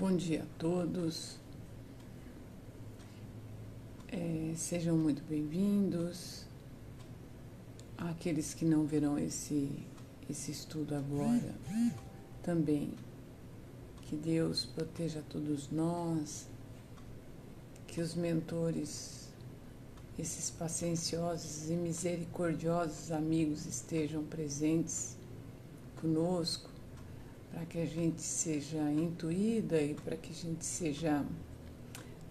Bom dia a todos, sejam muito bem-vindos. Àqueles que não verão esse estudo agora, também que Deus proteja todos nós, que os mentores, esses pacienciosos e misericordiosos amigos estejam presentes conosco, para que a gente seja intuída e para que a gente seja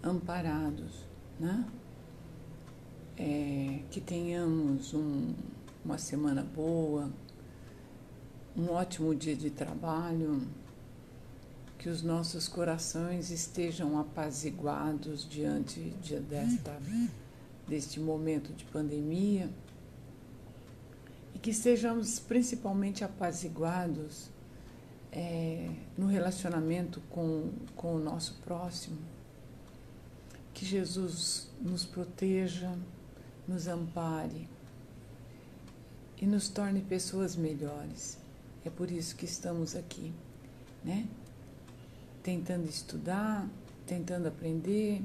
amparados, né? Que tenhamos uma semana boa, um ótimo dia de trabalho, que os nossos corações estejam apaziguados diante deste momento de pandemia e que estejamos principalmente apaziguados no relacionamento com o nosso próximo. Que Jesus nos proteja, nos ampare e nos torne pessoas melhores. É por isso que estamos aqui, né? Tentando estudar, tentando aprender,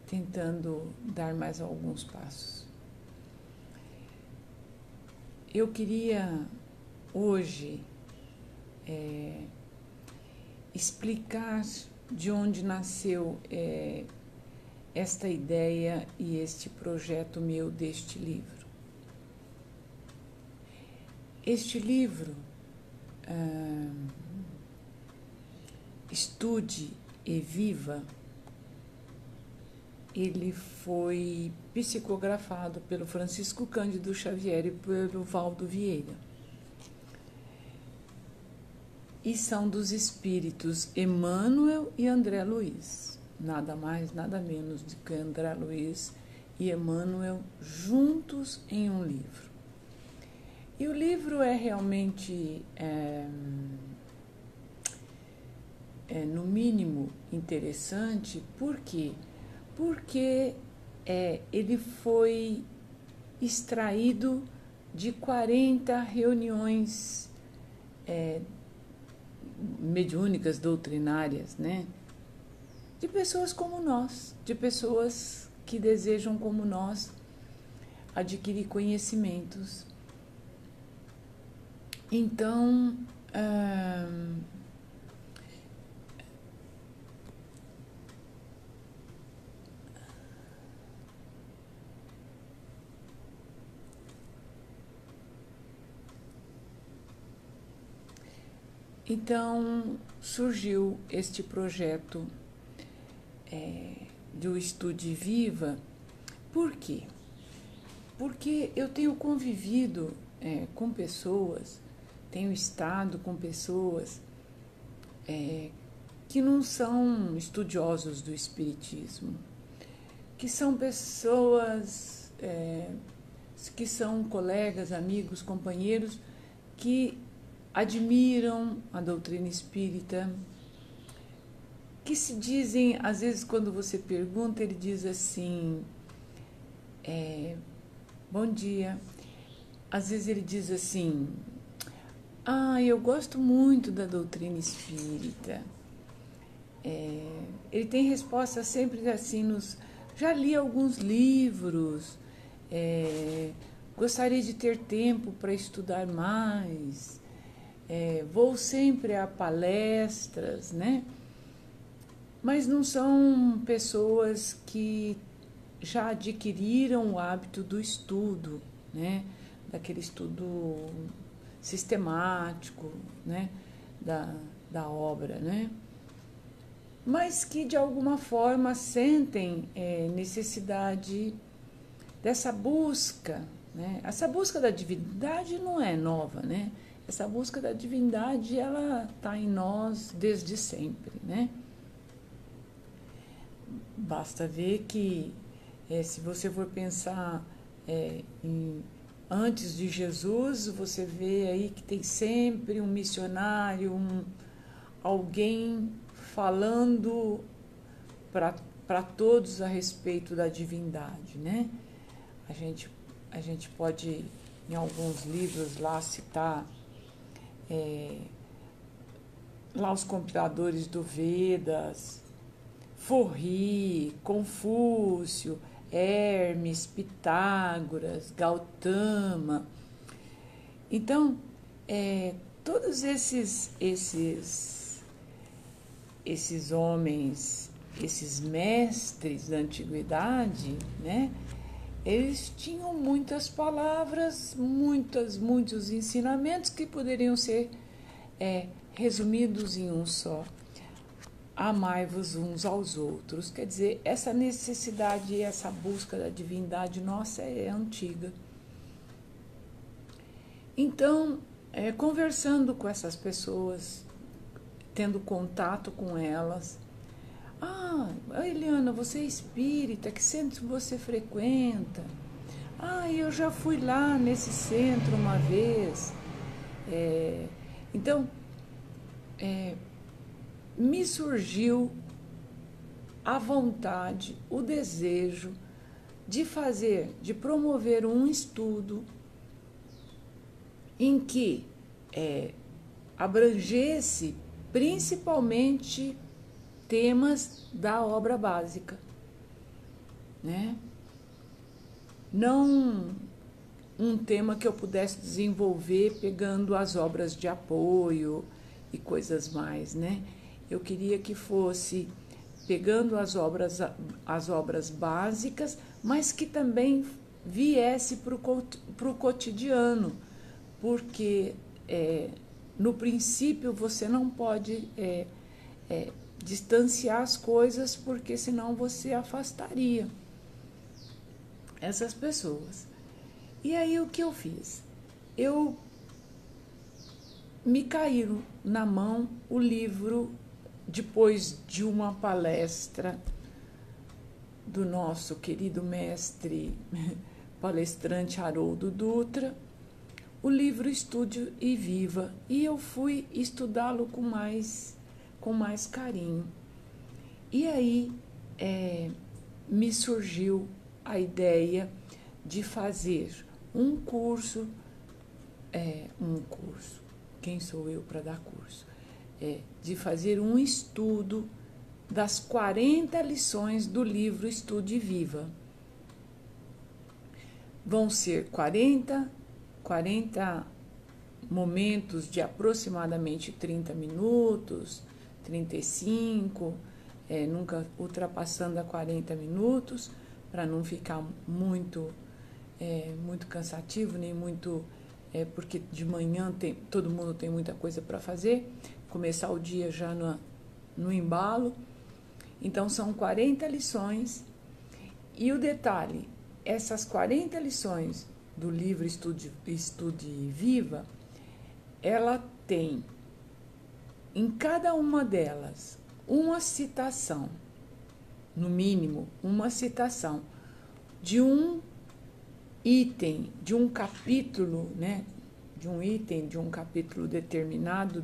tentando dar mais alguns passos. Eu queria hoje explicar de onde nasceu esta ideia e este projeto meu deste livro. Este livro, Estude e Viva, ele foi psicografado pelo Francisco Cândido Xavier e pelo Valdo Vieira. E são dos espíritos Emmanuel e André Luiz. Nada mais, nada menos do que André Luiz e Emmanuel juntos em um livro. E o livro é realmente, no mínimo, interessante. Por quê? Porque ele foi extraído de 40 reuniões mediúnicas, doutrinárias, né? De pessoas como nós, de pessoas que desejam, como nós, adquirir conhecimentos. Então, surgiu este projeto do Estude Viva. Por quê? Porque eu tenho convivido com pessoas, tenho estado com pessoas que não são estudiosos do Espiritismo, que são pessoas que são colegas, amigos, companheiros, que admiram a doutrina espírita, que se dizem, às vezes quando você pergunta, ele diz assim, bom dia. Às vezes ele diz assim, eu gosto muito da doutrina espírita. Ele tem resposta sempre assim, já li alguns livros, gostaria de ter tempo para estudar mais, vou sempre a palestras, né? Mas não são pessoas que já adquiriram o hábito do estudo, né? Daquele estudo sistemático, né? Da obra, né? Mas que de alguma forma sentem necessidade dessa busca, né? Essa busca da divindade não é nova, né? Essa busca da divindade, ela está em nós desde sempre, né? Basta ver que, se você for pensar antes de Jesus, você vê aí que tem sempre um missionário, alguém falando para todos a respeito da divindade, né? A gente pode, em alguns livros lá, citar lá os compiladores do Vedas, Forri, Confúcio, Hermes, Pitágoras, Gautama. Então, todos esses homens, esses mestres da antiguidade, né? Eles tinham muitas palavras, muitos ensinamentos que poderiam ser resumidos em um só. Amai-vos uns aos outros. Quer dizer, essa necessidade, essa busca da divindade nossa é antiga. Então, conversando com essas pessoas, tendo contato com elas, Eliana, você é espírita, que centro você frequenta? Eu já fui lá nesse centro uma vez. Então, me surgiu a vontade, o desejo de promover um estudo em que abrangesse principalmente temas da obra básica, né? Não um tema que eu pudesse desenvolver pegando as obras de apoio e coisas mais, né? Eu queria que fosse pegando as obras básicas, mas que também viesse para o cotidiano, porque no princípio você não pode distanciar as coisas, porque senão você afastaria essas pessoas. E aí o que eu fiz? Me caiu na mão o livro, depois de uma palestra do nosso querido mestre palestrante Haroldo Dutra, o livro Estude e Viva, e eu fui estudá-lo com mais carinho. E aí me surgiu a ideia de fazer um curso, quem sou eu para dar curso? De fazer um estudo das 40 lições do livro Estude e Viva. Vão ser 40 momentos de aproximadamente 30 minutos, 35, nunca ultrapassando a 40 minutos, para não ficar muito cansativo, nem muito... porque de manhã todo mundo tem muita coisa para fazer, começar o dia já no embalo. Então, são 40 lições. E o detalhe, essas 40 lições do livro Estude Viva, ela tem em cada uma delas uma citação, no mínimo uma citação de um item, de um capítulo, né? De um item, de um capítulo determinado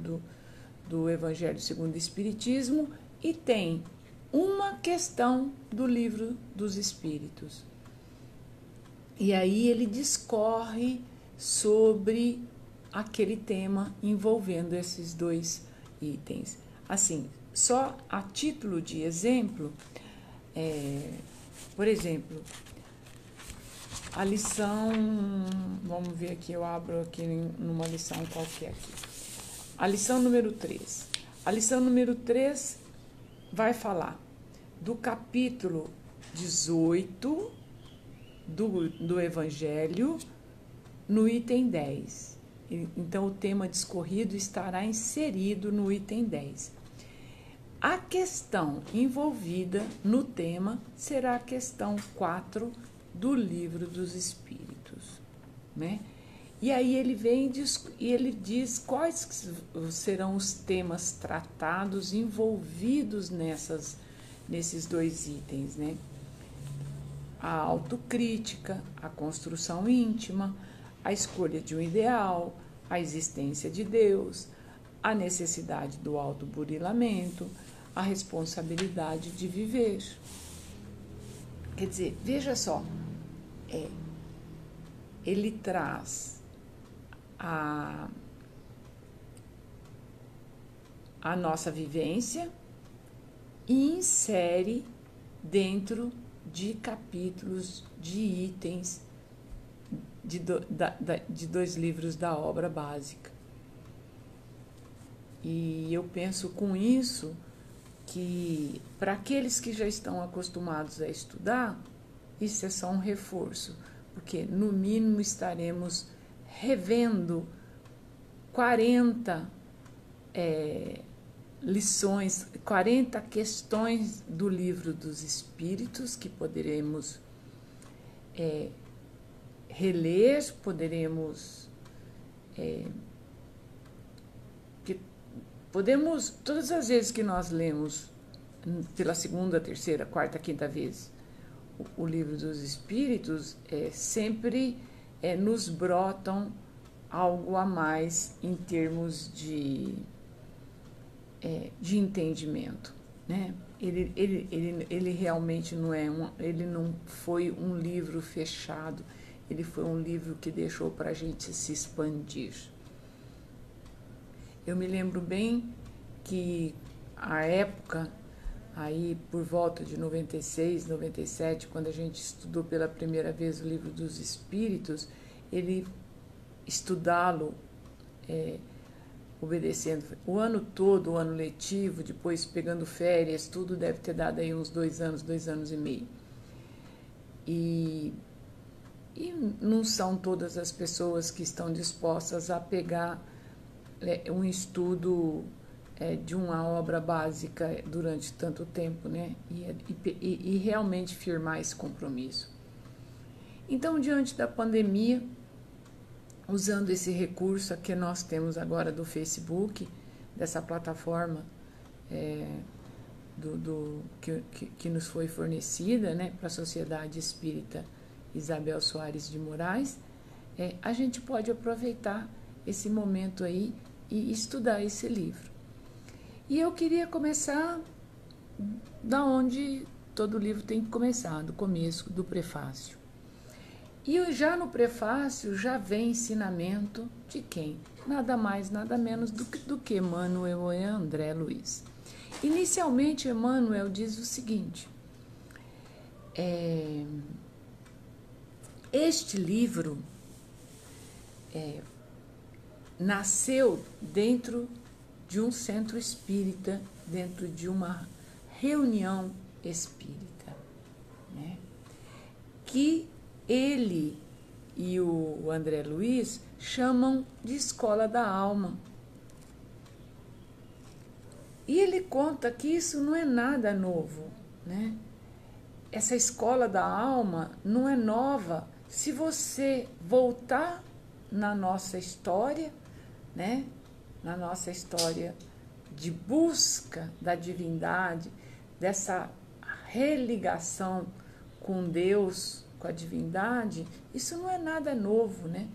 do Evangelho segundo o Espiritismo, e tem uma questão do Livro dos Espíritos. E aí ele discorre sobre aquele tema envolvendo esses dois itens. Assim, só a título de exemplo, por exemplo, a lição, vamos ver aqui, eu abro aqui numa lição qualquer aqui. A lição número 3. A lição número 3 vai falar do capítulo 18 do Evangelho, no item 10. Então, o tema discorrido estará inserido no item 10. A questão envolvida no tema será a questão 4 do Livro dos Espíritos, né? E aí ele vem e ele diz quais serão os temas tratados envolvidos nesses dois itens, né? A autocrítica, a construção íntima, a escolha de um ideal, a existência de Deus, a necessidade do autoburilamento, a responsabilidade de viver. Quer dizer, veja só, ele traz a nossa vivência e insere dentro de capítulos, de itens de 2 livros da obra básica. E eu penso com isso que, para aqueles que já estão acostumados a estudar, isso é só um reforço, porque no mínimo estaremos revendo 40 lições, 40 questões do Livro dos Espíritos que poderemos reler, podemos, todas as vezes que nós lemos, pela segunda, terceira, quarta, quinta vez, o Livro dos Espíritos, sempre nos brotam algo a mais em termos de entendimento, né? Ele realmente ele não foi um livro fechado, ele foi um livro que deixou para a gente se expandir. Eu me lembro bem que a época, aí por volta de 96, 97, quando a gente estudou pela primeira vez o Livro dos Espíritos, ele estudá-lo obedecendo o ano todo, o ano letivo, depois pegando férias, tudo deve ter dado aí uns 2 anos, 2 anos e meio. E não são todas as pessoas que estão dispostas a pegar um estudo de uma obra básica durante tanto tempo, né? E realmente firmar esse compromisso. Então, diante da pandemia, usando esse recurso que nós temos agora do Facebook, dessa plataforma que nos foi fornecida, né, para a Sociedade Espírita Isabel Soares de Moraes, a gente pode aproveitar esse momento aí e estudar esse livro. E eu queria começar da onde todo livro tem que começar, do começo, do prefácio. E já no prefácio já vem ensinamento de quem? Nada mais, nada menos do que Emmanuel e André Luiz. Inicialmente, Emmanuel diz o seguinte: este livro nasceu dentro de um centro espírita, dentro de uma reunião espírita, né? Que ele e o André Luiz chamam de escola da alma. E ele conta que isso não é nada novo, né? Essa escola da alma não é nova se você voltar na nossa história, né? Na nossa história de busca da divindade, dessa religação com Deus, com a divindade, isso não é nada novo, né?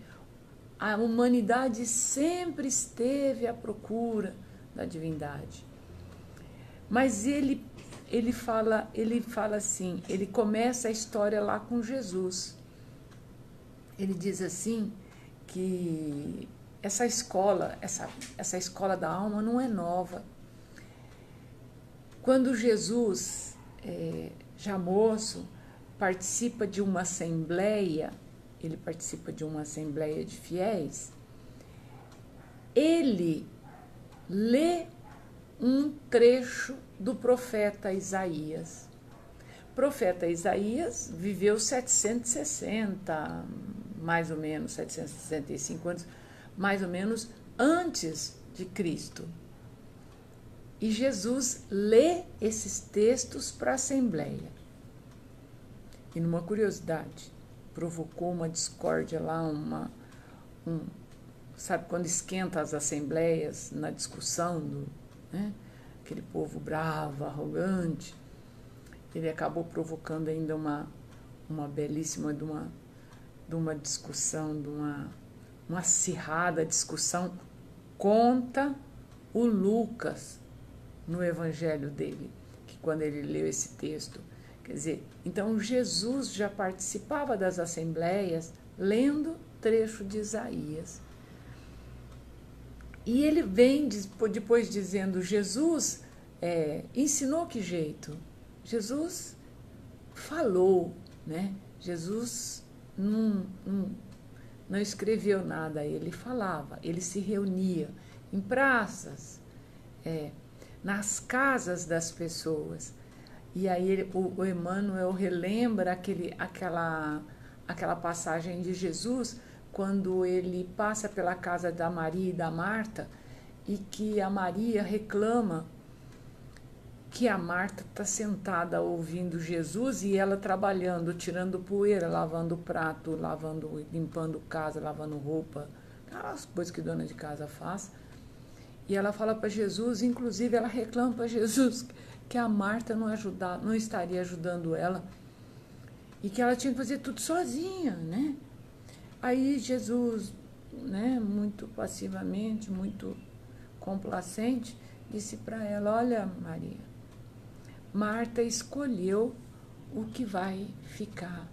A humanidade sempre esteve à procura da divindade. Mas ele fala assim, ele começa a história lá com Jesus. Ele diz assim que essa escola da alma não é nova. Quando Jesus, já moço, participa de uma assembleia, ele participa de uma assembleia de fiéis, ele lê um trecho do profeta Isaías. O profeta Isaías viveu 760, mais ou menos, 765 anos, mais ou menos antes de Cristo. E Jesus lê esses textos para a assembleia. E numa curiosidade, provocou uma discórdia lá, sabe quando esquenta as assembleias na discussão, né? Aquele povo bravo, arrogante. Ele acabou provocando ainda uma belíssima de uma discussão, de uma acirrada discussão. Conta o Lucas no evangelho dele, que quando ele leu esse texto, quer dizer, então Jesus já participava das assembleias lendo trecho de Isaías. E ele vem depois dizendo, Jesus ensinou que jeito? Jesus falou, né? Jesus não escreveu nada, ele falava, ele se reunia em praças, nas casas das pessoas. E aí o Emmanuel relembra aquela passagem de Jesus, quando ele passa pela casa da Maria e da Marta, e que a Maria reclama que a Marta está sentada ouvindo Jesus e ela trabalhando, tirando poeira, lavando prato, limpando casa, lavando roupa, aquelas coisas que dona de casa faz. E ela fala para Jesus, inclusive ela reclama para Jesus que a Marta não estaria ajudando ela e que ela tinha que fazer tudo sozinha, né? Aí Jesus, né, muito passivamente, muito complacente, disse para ela, olha, Maria, Marta escolheu o que vai ficar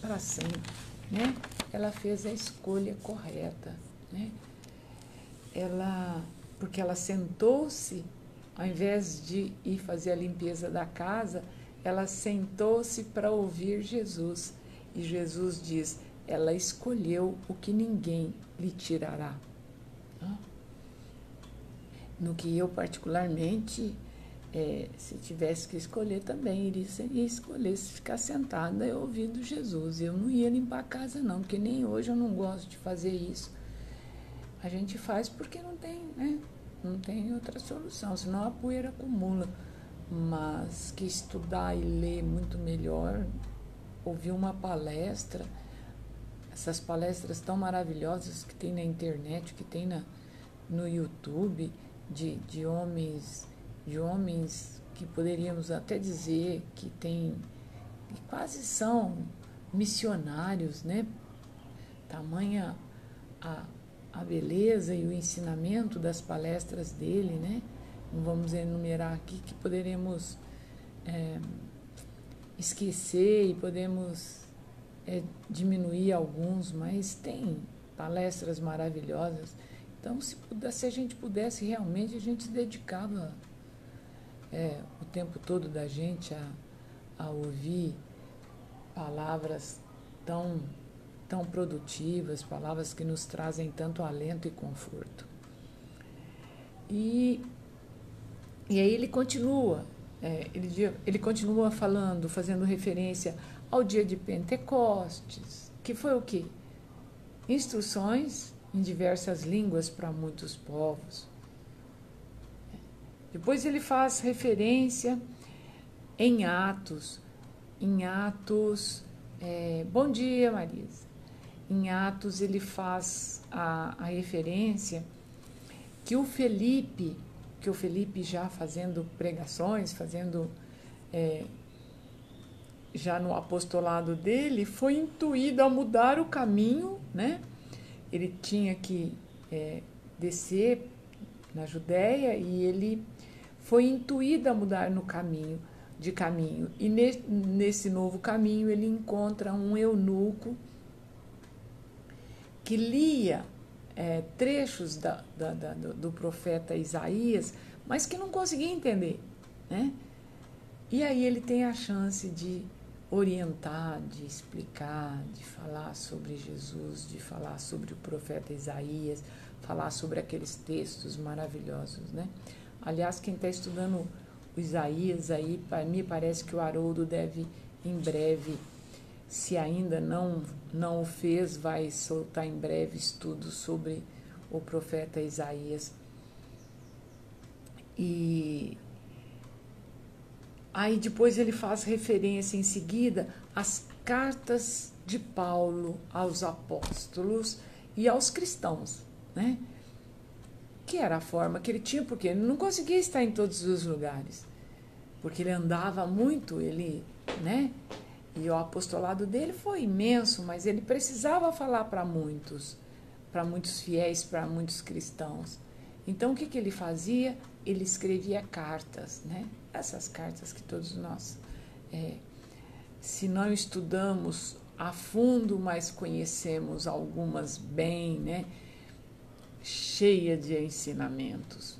para sempre, né? Ela fez a escolha correta, né? Porque ela sentou-se, ao invés de ir fazer a limpeza da casa, ela sentou-se para ouvir Jesus. E Jesus diz, ela escolheu o que ninguém lhe tirará. No que eu particularmente, se tivesse que escolher também, iria escolher se ficar sentada ouvindo Jesus. Eu não ia limpar a casa não, porque nem hoje eu não gosto de fazer isso. A gente faz porque não tem, né? Não tem outra solução, senão a poeira acumula. Mas que estudar e ler muito melhor, ouvir uma palestra, essas palestras tão maravilhosas que tem na internet, que tem no YouTube, de homens que poderíamos até dizer que quase são missionários, né? Tamanha a beleza e o ensinamento das palestras dele, né? Não vamos enumerar aqui que poderemos esquecer e podemos diminuir alguns, mas tem palestras maravilhosas. Então, se a gente pudesse realmente, a gente se dedicava o tempo todo da gente a ouvir palavras tão produtivas, palavras que nos trazem tanto alento e conforto. E aí ele continua, ele continua falando, fazendo referência ao dia de Pentecostes, que foi o quê? Instruções em diversas línguas para muitos povos. Depois ele faz referência em Atos, bom dia, Marisa. Em Atos ele faz a referência que o Felipe já fazendo pregações, já no apostolado dele, foi intuído a mudar o caminho, né? Ele tinha que descer na Judéia e ele foi intuído a mudar de caminho. E nesse novo caminho ele encontra um eunuco que lia trechos do profeta Isaías, mas que não conseguia entender, né? E aí ele tem a chance de orientar, de explicar, de falar sobre Jesus, de falar sobre o profeta Isaías, falar sobre aqueles textos maravilhosos, né? Aliás, quem está estudando o Isaías aí, para mim parece que o Haroldo deve em breve, se ainda não o fez, vai soltar em breve estudos sobre o profeta Isaías. E aí depois ele faz referência em seguida às cartas de Paulo aos apóstolos e aos cristãos, né? Que era a forma que ele tinha, porque ele não conseguia estar em todos os lugares, porque ele andava muito, né? E o apostolado dele foi imenso, mas ele precisava falar para muitos fiéis, para muitos cristãos. Então, o que ele fazia? Ele escrevia cartas, né? Essas cartas que todos nós, se não estudamos a fundo, mas conhecemos algumas bem, né? cheia de ensinamentos,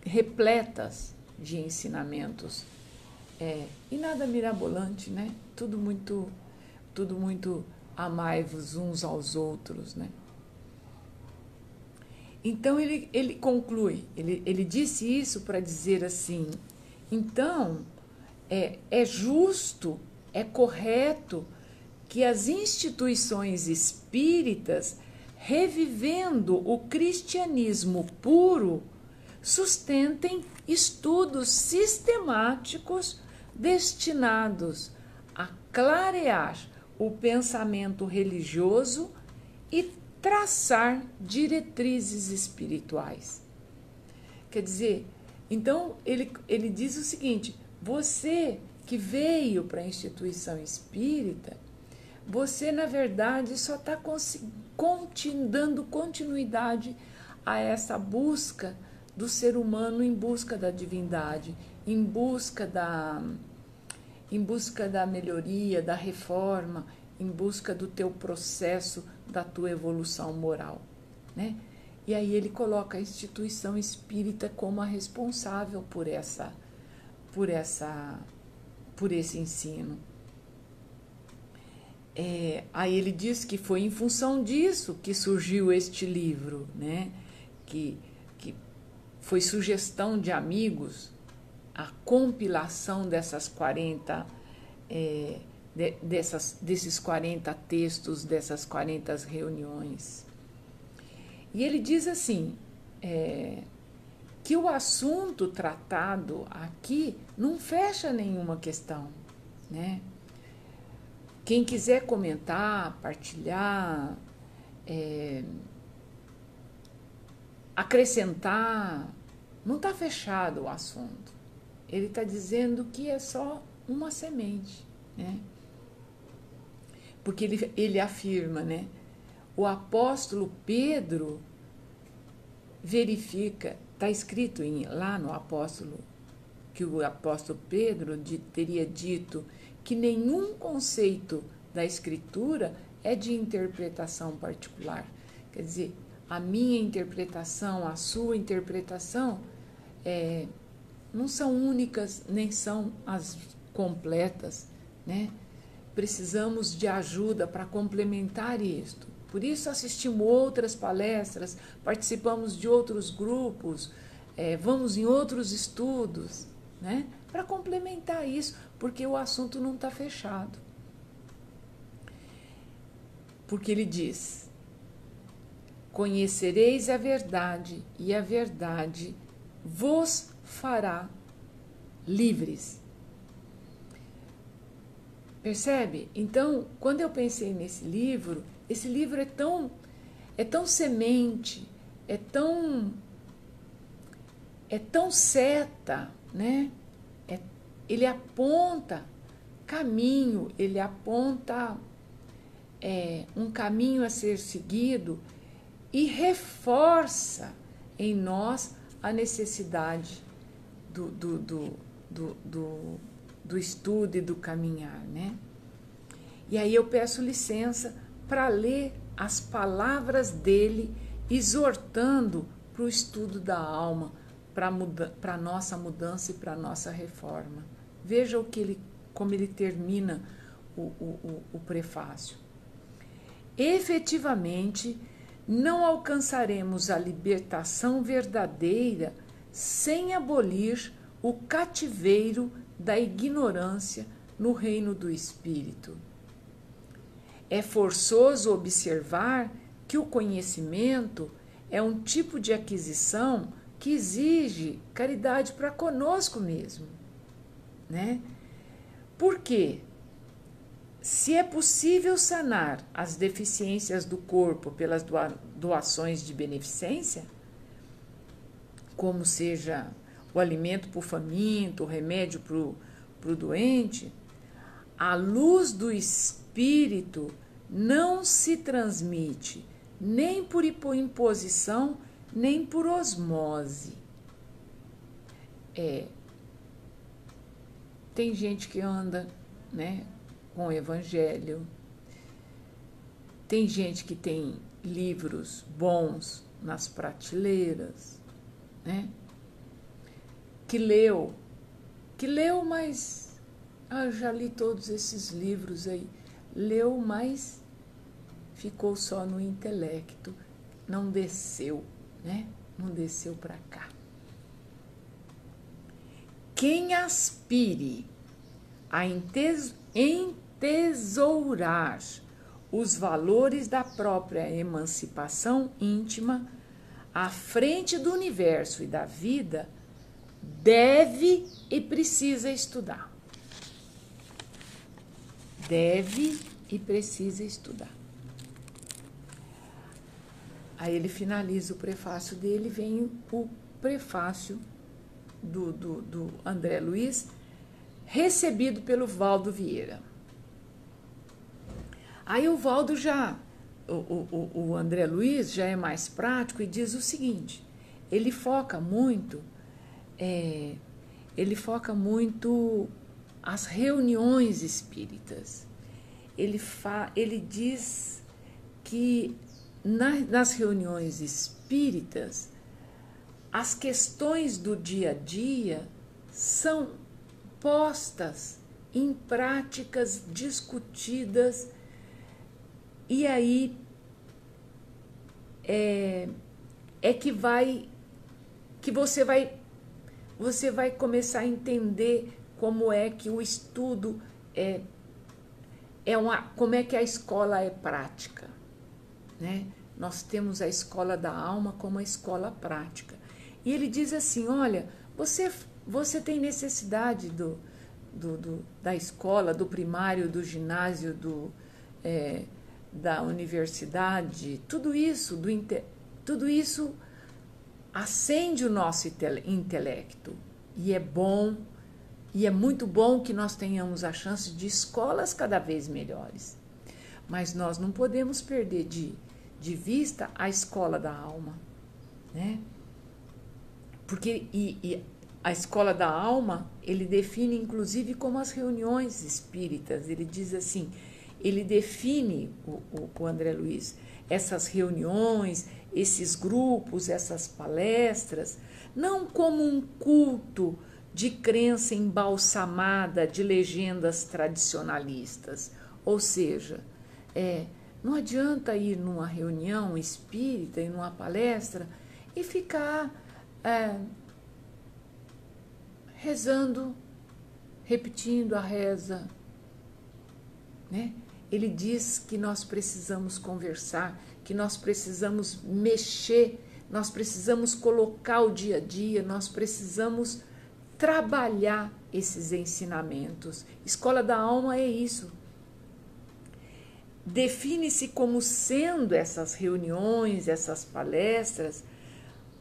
repletas de ensinamentos, e nada mirabolante, né? Tudo muito amai-vos uns aos outros, né? Então ele conclui, ele disse isso para dizer assim, então é justo, é correto que as instituições espíritas, revivendo o cristianismo puro, sustentem estudos sistemáticos destinados a clarear o pensamento religioso e traçar diretrizes espirituais. Quer dizer, então ele diz o seguinte: você que veio para a instituição espírita, você na verdade só está dando continuidade a essa busca do ser humano em busca da divindade, em busca da melhoria, da reforma, em busca do teu processo, da tua evolução moral, né? E aí ele coloca a instituição espírita como a responsável por esse ensino. Aí ele diz que foi em função disso que surgiu este livro, né? Que foi sugestão de amigos a compilação desses 40 textos, dessas 40 reuniões. E ele diz assim, que o assunto tratado aqui não fecha nenhuma questão, né? Quem quiser comentar, partilhar, acrescentar, não está fechado o assunto. Ele está dizendo que é só uma semente, né? Porque ele afirma, né? O apóstolo Pedro verifica, está escrito lá no apóstolo, que o apóstolo Pedro teria dito que nenhum conceito da Escritura é de interpretação particular. Quer dizer, a minha interpretação, a sua interpretação, não são únicas, nem são as completas, né? Precisamos de ajuda para complementar isto. Por isso assistimos outras palestras, participamos de outros grupos, vamos em outros estudos, né? Para complementar isso, porque o assunto não está fechado. Porque ele diz: conhecereis a verdade, e a verdade vos fará livres. Percebe? Então, quando eu pensei nesse livro, esse livro é tão semente, é tão seta, né? Ele aponta caminho, ele aponta um caminho a ser seguido e reforça em nós a necessidade do estudo e do caminhar, né? E aí eu peço licença para ler as palavras dele, exortando para o estudo da alma, para a nossa mudança e para a nossa reforma. Veja como ele termina o prefácio. Efetivamente, não alcançaremos a libertação verdadeira sem abolir o cativeiro da ignorância no reino do espírito. É forçoso observar que o conhecimento é um tipo de aquisição que exige caridade para conosco mesmo, né? Por quê? Se é possível sanar as deficiências do corpo pelas doações de beneficência, como seja o alimento para o faminto, o remédio para o doente, a luz do espírito não se transmite nem por imposição, nem por osmose. Tem gente que anda, né, com o evangelho, tem gente que tem livros bons nas prateleiras, né? Que leu, mas eu já li todos esses livros aí. Leu, mas ficou só no intelecto, não desceu, né? Não desceu para cá. Quem aspire a entesourar os valores da própria emancipação íntima à frente do universo e da vida, deve e precisa estudar. Deve e precisa estudar. Aí ele finaliza o prefácio dele, vem o prefácio do André Luiz, recebido pelo Valdo Vieira. Aí o Valdo o André Luiz já é mais prático e diz o seguinte, ele foca muito as reuniões espíritas. Ele diz que nas reuniões espíritas, as questões do dia a dia são postas em práticas discutidas, e aí que você vai começar a entender como é que o estudo como é que a escola é prática, né? Nós temos a escola da alma como a escola prática. E ele diz assim, olha, você tem necessidade da escola, do primário, do ginásio, da universidade, tudo isso acende o nosso intelecto. E é bom, e é muito bom que nós tenhamos a chance de escolas cada vez melhores. Mas nós não podemos perder de vista a escola da alma, né? Porque a escola da alma, ele define inclusive como as reuniões espíritas. Ele diz assim, ele define, o André Luiz, essas reuniões, esses grupos, essas palestras, não como um culto de crença embalsamada de legendas tradicionalistas. Ou seja, não adianta ir numa reunião espírita, ir numa palestra e ficar rezando, repetindo a reza, né? Ele diz que nós precisamos conversar, que nós precisamos mexer, nós precisamos colocar o dia a dia, nós precisamos trabalhar esses ensinamentos. Escola da alma é isso. Define-se como sendo essas reuniões, essas palestras,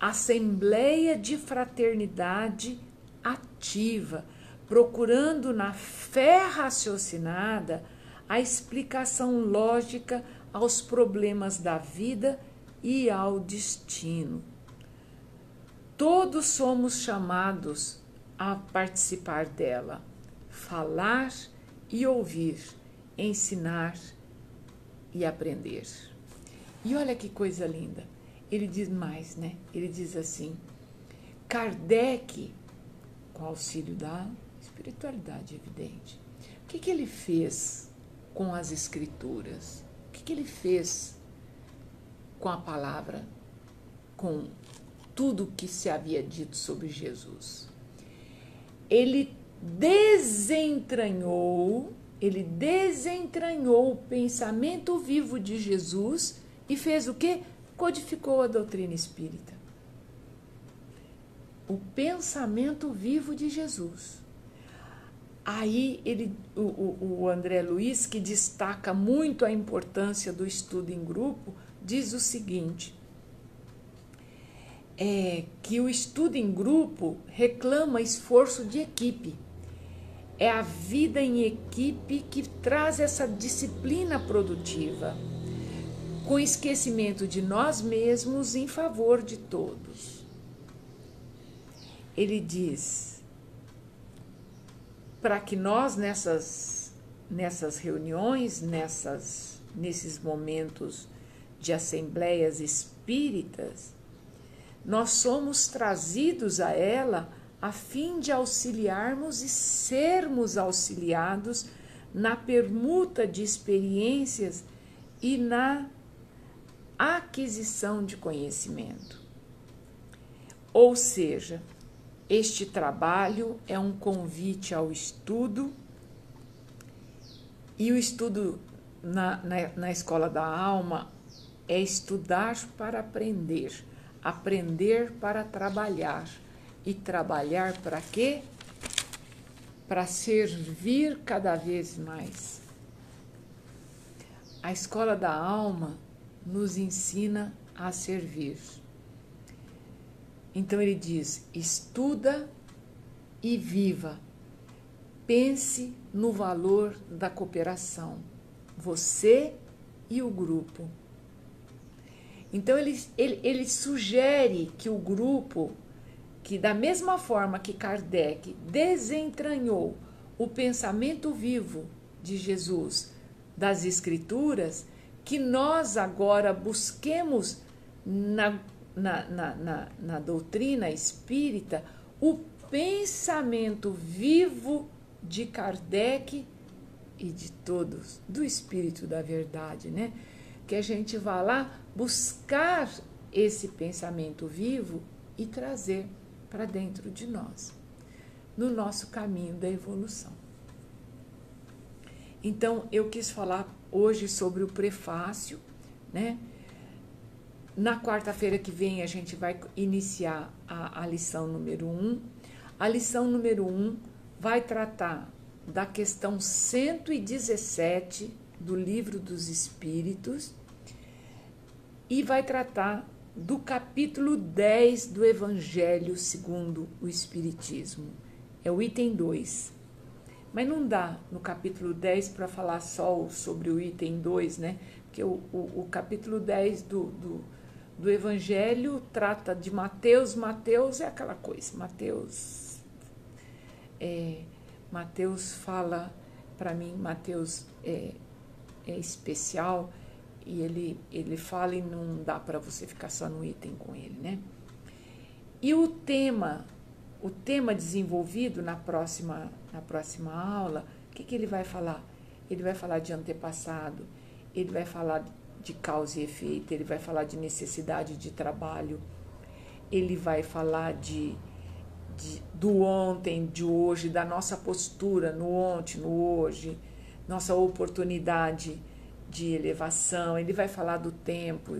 assembleia de fraternidade ativa, procurando na fé raciocinada a explicação lógica aos problemas da vida e ao destino. Todos somos chamados a participar dela, falar e ouvir, ensinar e aprender. E olha que coisa linda. Ele diz mais, né? Ele diz assim, Kardec, com auxílio da espiritualidade evidente, o que ele fez com as escrituras? O que ele fez com a palavra, com tudo que se havia dito sobre Jesus? Ele desentranhou o pensamento vivo de Jesus e fez o quê? Codificou a doutrina espírita. O pensamento vivo de Jesus. Aí o André Luiz, que destaca muito a importância do estudo em grupo, diz o seguinte, que o estudo em grupo reclama esforço de equipe. É a vida em equipe que traz essa disciplina produtiva, com esquecimento de nós mesmos em favor de todos. Ele diz, para que nós nessas reuniões, nesses momentos de assembleias espíritas, nós somos trazidos a ela a fim de auxiliarmos e sermos auxiliados na permuta de experiências e na aquisição de conhecimento. Ou seja, este trabalho é um convite ao estudo, e o estudo na escola da alma é estudar para aprender, aprender para trabalhar. E trabalhar para quê? Para servir cada vez mais. A escola da alma nos ensina a servir. Então ele diz: estuda e viva. Pense no valor da cooperação, você e o grupo. Então ele sugere que o grupo, que da mesma forma que Kardec desentranhou o pensamento vivo de Jesus das Escrituras, que nós agora busquemos na doutrina espírita o pensamento vivo de Kardec e de todos, do Espírito da Verdade, né? Que a gente vá lá buscar esse pensamento vivo e trazer para dentro de nós, no nosso caminho da evolução. Então, eu quis falar hoje sobre o prefácio, né? Na quarta-feira que vem a gente vai iniciar a lição número 1. A lição número 1 vai tratar da questão 117 do Livro dos Espíritos e vai tratar do capítulo 10 do Evangelho segundo o Espiritismo. É o item 2. Mas não dá no capítulo 10 para falar só sobre o item 2, né? Porque o capítulo 10 do Evangelho trata de Mateus. Mateus é aquela coisa. Mateus fala, para mim, Mateus é especial, e ele fala e não dá para você ficar só no item com ele, né? E o tema desenvolvido na próxima aula, o que ele vai falar? Ele vai falar de antepassado, ele vai falar de causa e efeito, ele vai falar de necessidade de trabalho, ele vai falar do ontem, de hoje, da nossa postura no ontem, no hoje, nossa oportunidade de elevação, ele vai falar do tempo.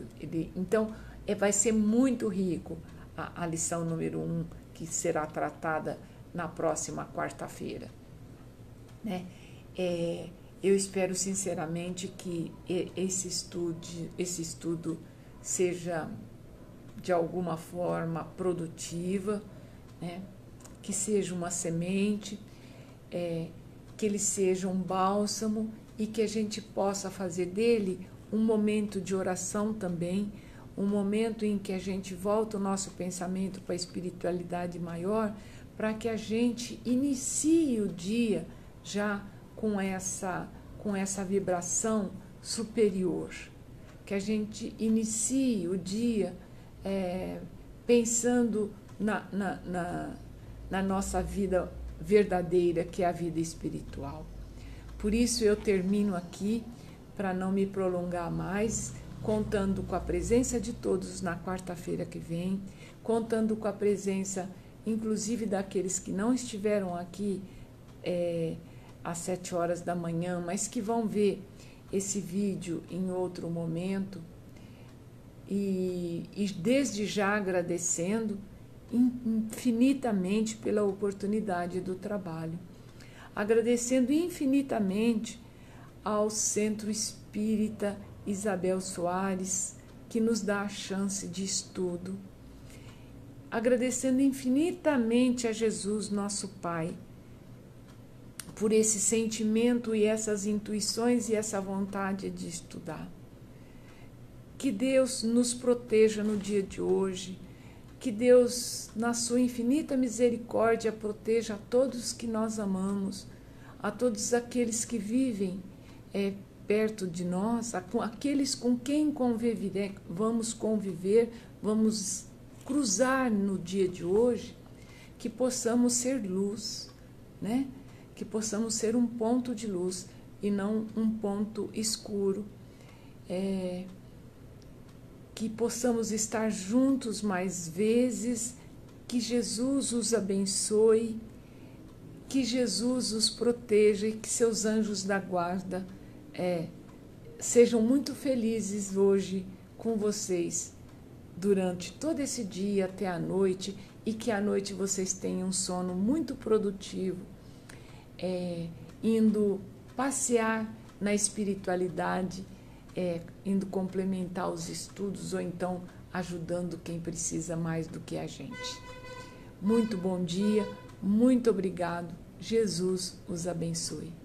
Então, vai ser muito rico a lição número 1, que será tratada na próxima quarta-feira, né? Eu espero sinceramente que esse estudo seja de alguma forma produtiva, né? Que seja uma semente, que ele seja um bálsamo e que a gente possa fazer dele um momento de oração também, um momento em que a gente volta o nosso pensamento para a espiritualidade maior, para que a gente inicie o dia já com essa vibração superior, que a gente inicie o dia pensando na nossa vida verdadeira, que é a vida espiritual. Por isso eu termino aqui, para não me prolongar mais, contando com a presença de todos na quarta-feira que vem, contando com a presença, inclusive, daqueles que não estiveram aqui às 7 horas da manhã, mas que vão ver esse vídeo em outro momento, e desde já agradecendo infinitamente pela oportunidade do trabalho, agradecendo infinitamente ao Centro Espírita Isabel Soares, que nos dá a chance de estudo, agradecendo infinitamente a Jesus, nosso Pai, por esse sentimento e essas intuições e essa vontade de estudar. Que Deus nos proteja no dia de hoje, que Deus, na sua infinita misericórdia, proteja a todos que nós amamos, a todos aqueles que vivem perto de nós, aqueles com quem vamos conviver, vamos cruzar no dia de hoje, que possamos ser luz, né? Que possamos ser um ponto de luz e não um ponto escuro, que possamos estar juntos mais vezes, que Jesus os abençoe, que Jesus os proteja e que seus anjos da guarda sejam muito felizes hoje com vocês durante todo esse dia até a noite, e que à noite vocês tenham um sono muito produtivo, indo passear na espiritualidade, indo complementar os estudos ou então ajudando quem precisa mais do que a gente. Muito bom dia, muito obrigado, Jesus os abençoe.